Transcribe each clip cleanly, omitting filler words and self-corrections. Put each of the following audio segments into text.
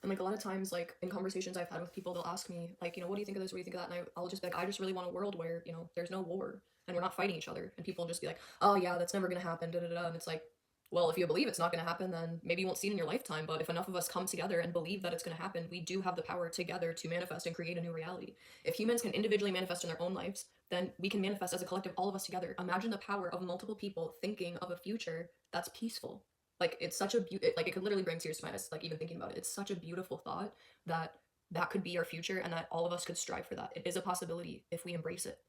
And like a lot of times, like in conversations I've had with people, they'll ask me, like, what do you think of this? What do you think of that? And I'll just be like, I just really want a world where, there's no war and we're not fighting each other. And people will just be like, oh yeah, that's never gonna happen, da da da. And it's like, well, if you believe it's not gonna happen, then maybe you won't see it in your lifetime. But if enough of us come together and believe that it's gonna happen, we do have the power together to manifest and create a new reality. If humans can individually manifest in their own lives, then we can manifest as a collective, all of us together. Imagine the power of multiple people thinking of a future that's peaceful. Like it's such a like it could literally bring tears to my eyes, like even thinking about it. It's such a beautiful thought that that could be our future and that all of us could strive for that. It is a possibility if we embrace it.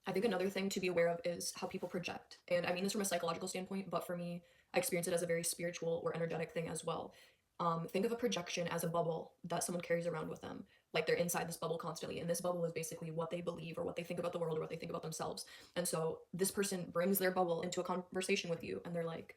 I think another thing to be aware of is how people project. And I mean this from a psychological standpoint, but for me, I experience it as a very spiritual or energetic thing as well. Think of a projection as a bubble that someone carries around with them. Like they're inside this bubble constantly. And this bubble is basically what they believe or what they think about the world or what they think about themselves. And so this person brings their bubble into a conversation with you and they're like,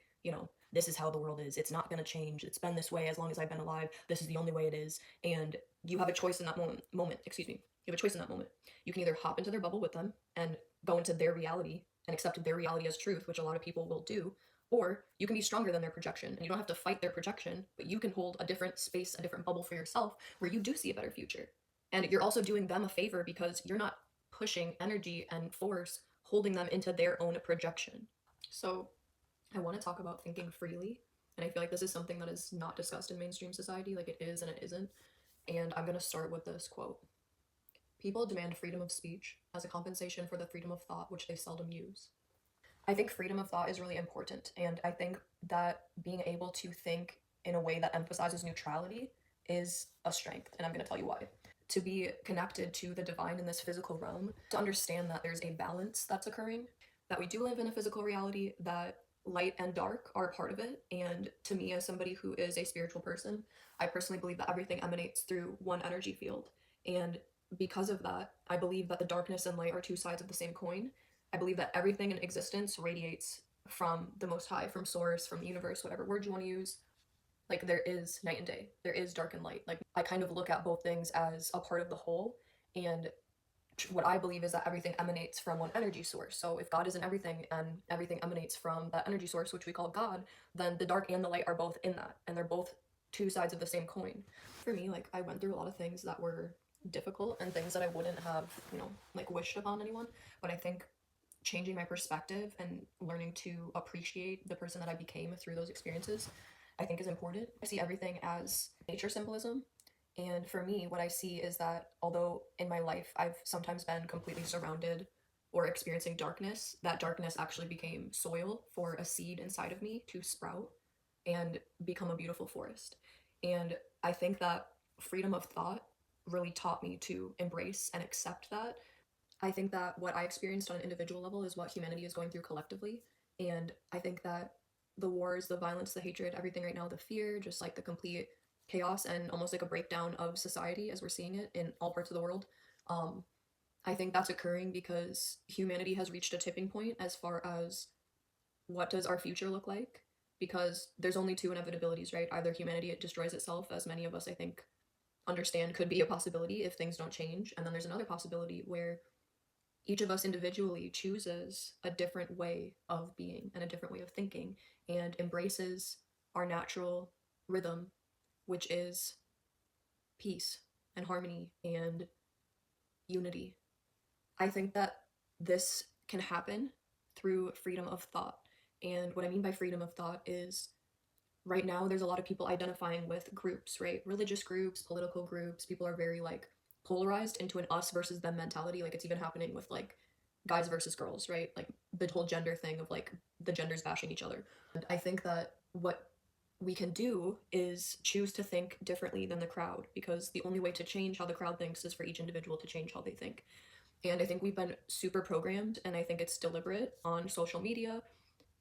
this is how the world is. It's not going to change. It's been this way as long as I've been alive. This is the only way it is. And you have a choice in that moment. Excuse me. You have a choice in that moment. You can either hop into their bubble with them and go into their reality and accept their reality as truth, which a lot of people will do, or you can be stronger than their projection and you don't have to fight their projection, but you can hold a different space, a different bubble for yourself where you do see a better future. And you're also doing them a favor because you're not pushing energy and force holding them into their own projection. So I want to talk about thinking freely. And I feel like this is something that is not discussed in mainstream society. Like it is and it isn't. And I'm going to start with this quote. People demand freedom of speech as a compensation for the freedom of thought, which they seldom use. I think freedom of thought is really important. And I think that being able to think in a way that emphasizes neutrality is a strength. And I'm going to tell you why. To be connected to the divine in this physical realm, to understand that there's a balance that's occurring, that we do live in a physical reality, that light and dark are a part of it. And to me, as somebody who is a spiritual person, I personally believe that everything emanates through one energy field. And because of that, I believe that the darkness and light are two sides of the same coin. I believe that everything in existence radiates from the Most High, from Source, from the universe, whatever word you want to use. Like there is night and day, there is dark and light. Like I kind of look at both things as a part of the whole. And what I believe is that everything emanates from one energy source. So if God is in everything and everything emanates from that energy source, which we call God, then the dark and the light are both in that. And they're both two sides of the same coin. For me, like I went through a lot of things that were difficult and things that I wouldn't have, like wished upon anyone. But I think changing my perspective and learning to appreciate the person that I became through those experiences, I think is important. I see everything as nature symbolism. And for me, what I see is that although in my life I've sometimes been completely surrounded or experiencing darkness, that darkness actually became soil for a seed inside of me to sprout and become a beautiful forest. And I think that freedom of thought really taught me to embrace and accept that. I think that what I experienced on an individual level is what humanity is going through collectively. And I think that the wars, the violence, the hatred, everything right now, the fear, just like the complete chaos and almost like a breakdown of society as we're seeing it in all parts of the world. Um, I think that's occurring because humanity has reached a tipping point as far as what does our future look like? Because there's only two inevitabilities, right? Either humanity it destroys itself, as many of us I think understand could be a possibility if things don't change, and then there's another possibility where each of us individually chooses a different way of being and a different way of thinking and embraces our natural rhythm, which is peace and harmony and unity. I think that this can happen through freedom of thought. And what I mean by freedom of thought is right now there's a lot of people identifying with groups, right? Religious groups, political groups. People are very like polarized into an us versus them mentality. Like it's even happening with like guys versus girls, right? Like the whole gender thing of like the genders bashing each other. And I think that what we can do is choose to think differently than the crowd because the only way to change how the crowd thinks is for each individual to change how they think. And I think we've been super programmed, and I think it's deliberate on social media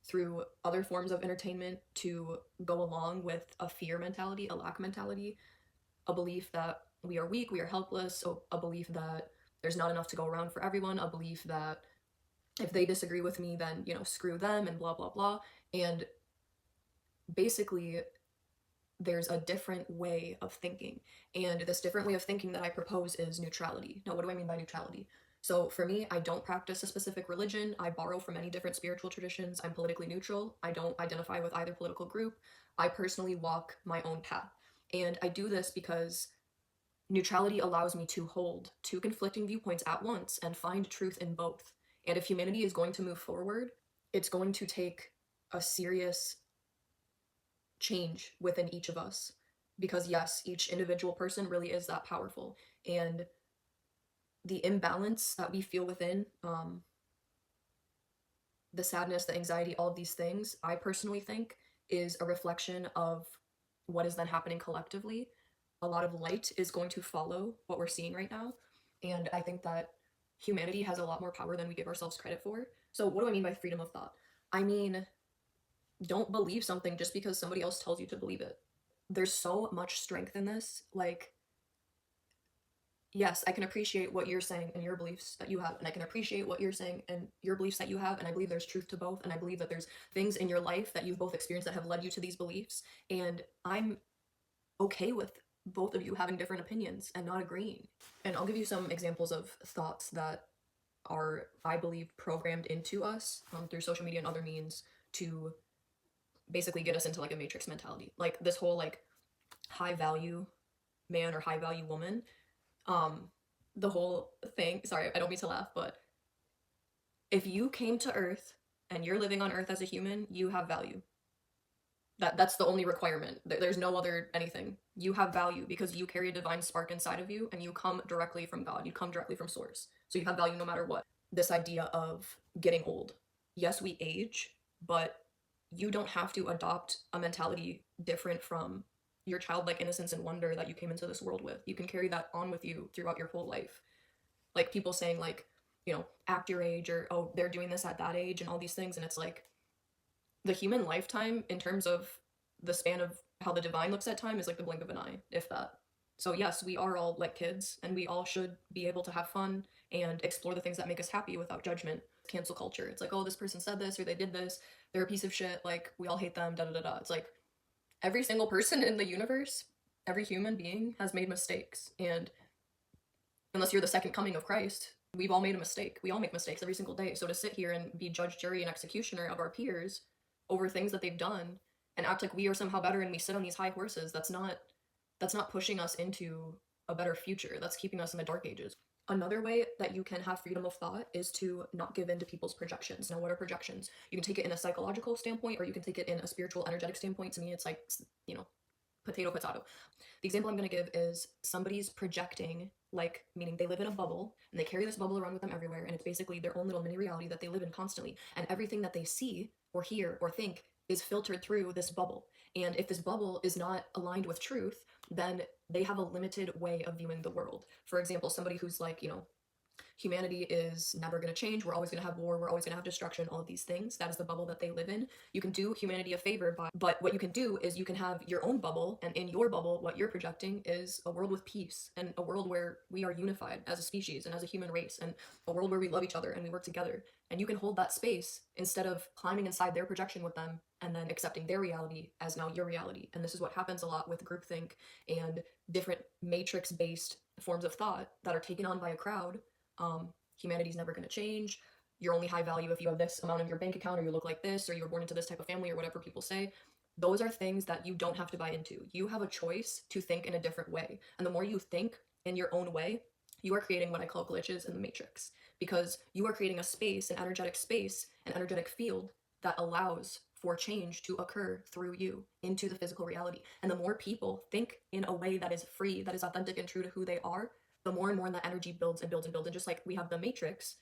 through other forms of entertainment to go along with a fear mentality, a lack mentality, a belief that we are weak, we are helpless, so a belief that there's not enough to go around for everyone, a belief that if they disagree with me, then, screw them and blah, blah, blah. And basically, there's a different way of thinking. And this different way of thinking that I propose is neutrality. Now, what do I mean by neutrality? So for me, I don't practice a specific religion. I borrow from many different spiritual traditions. I'm politically neutral. I don't identify with either political group. I personally walk my own path. And I do this because neutrality allows me to hold two conflicting viewpoints at once and find truth in both. And if humanity is going to move forward, it's going to take a serious change within each of us. Because, yes, each individual person really is that powerful. And the imbalance that we feel within, the sadness, the anxiety, all of these things, I personally think is a reflection of what is then happening collectively. A lot of light is going to follow what we're seeing right now. And I think that humanity has a lot more power than we give ourselves credit for. So, what do I mean by freedom of thought? I mean, don't believe something just because somebody else tells you to believe it. There's so much strength in this. Like, yes, I can appreciate what you're saying and your beliefs that you have, and I can appreciate what you're saying and your beliefs that you have, and I believe there's truth to both, and I believe that there's things in your life that you've both experienced that have led you to these beliefs, and I'm okay with both of you having different opinions and not agreeing. And I'll give you some examples of thoughts that are, I believe, programmed into us through social media and other means to basically get us into like a matrix mentality. Like this whole like high value man or high value woman, the whole thing, sorry, I don't mean to laugh, but if you came to Earth and you're living on Earth as a human, you have value. That's the only requirement. There's no other anything. You have value because you carry a divine spark inside of you and you come directly from God. You come directly from source. So you have value no matter what. This idea of getting old. Yes, we age, but you don't have to adopt a mentality different from your childlike innocence and wonder that you came into this world with. You can carry that on with you throughout your whole life. Like people saying like, you know, act your age, or oh, they're doing this at that age and all these things, and it's like the human lifetime in terms of the span of how the divine looks at time is like the blink of an eye, if that. So yes, we are all like kids and we all should be able to have fun and explore the things that make us happy without judgment. Cancel culture. It's like, oh, this person said this or they did this. They're a piece of shit. Like, we all hate them, da da da da. It's like every single person in the universe, every human being has made mistakes. And unless you're the second coming of Christ, we've all made a mistake. We all make mistakes every single day. So to sit here and be judge, jury, and executioner of our peers over things that they've done and act like we are somehow better and we sit on these high horses, that's not pushing us into a better future. That's keeping us in the dark ages. Another way that you can have freedom of thought is to not give in to people's projections. Now, what are projections? You can take it in a psychological standpoint or you can take it in a spiritual, energetic standpoint. To me, it's like, you know, potato, potato. The example I'm going to give is somebody's projecting, like, meaning they live in a bubble and they carry this bubble around with them everywhere. And it's basically their own little mini reality that they live in constantly. And everything that they see or hear or think is filtered through this bubble. And if this bubble is not aligned with truth, then they have a limited way of viewing the world. For example, somebody who's like, you know, humanity is never going to change, we're always going to have war, we're always going to have destruction, all of these things. That is the bubble that they live in. You can do humanity a favor but what you can do is you can have your own bubble, and in your bubble what you're projecting is a world with peace and a world where we are unified as a species and as a human race, and a world where we love each other and we work together. And you can hold that space instead of climbing inside their projection with them and then accepting their reality as now your reality. And this is what happens a lot with groupthink and different matrix based forms of thought that are taken on by a crowd. Humanity's never going to change. You're only high value if you have this amount in your bank account, or you look like this, or you were born into this type of family, or whatever people say. Those are things that you don't have to buy into. You have a choice to think in a different way. And the more you think in your own way, you are creating what I call glitches in the matrix, because you are creating a space, an energetic field that allows for change to occur through you into the physical reality. And the more people think in a way that is free, that is authentic and true to who they are, the more and more that energy builds and builds and builds. And just like we have the matrix,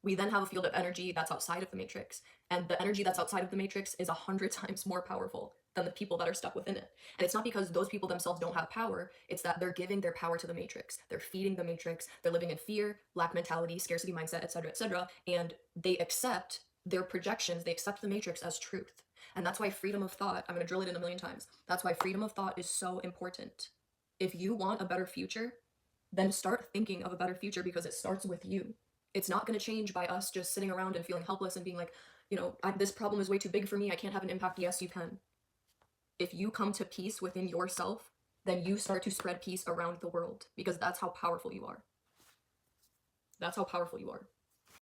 we then have a field of energy that's outside of the matrix. And the energy that's outside of the matrix is 100 times more powerful than the people that are stuck within it. And it's not because those people themselves don't have power, it's that they're giving their power to the matrix. They're feeding the matrix, they're living in fear, lack mentality, scarcity mindset, etc., and they accept their projections, they accept the matrix as truth. And that's why freedom of thought, I'm going to drill it in a million times, that's why freedom of thought is so important. If you want a better future, then start thinking of a better future, because it starts with you. It's not going to change by us just sitting around and feeling helpless and being like, you know, this problem is way too big for me, I can't have an impact. Yes, you can. If you come to peace within yourself, then you start to spread peace around the world, because that's how powerful you are. That's how powerful you are.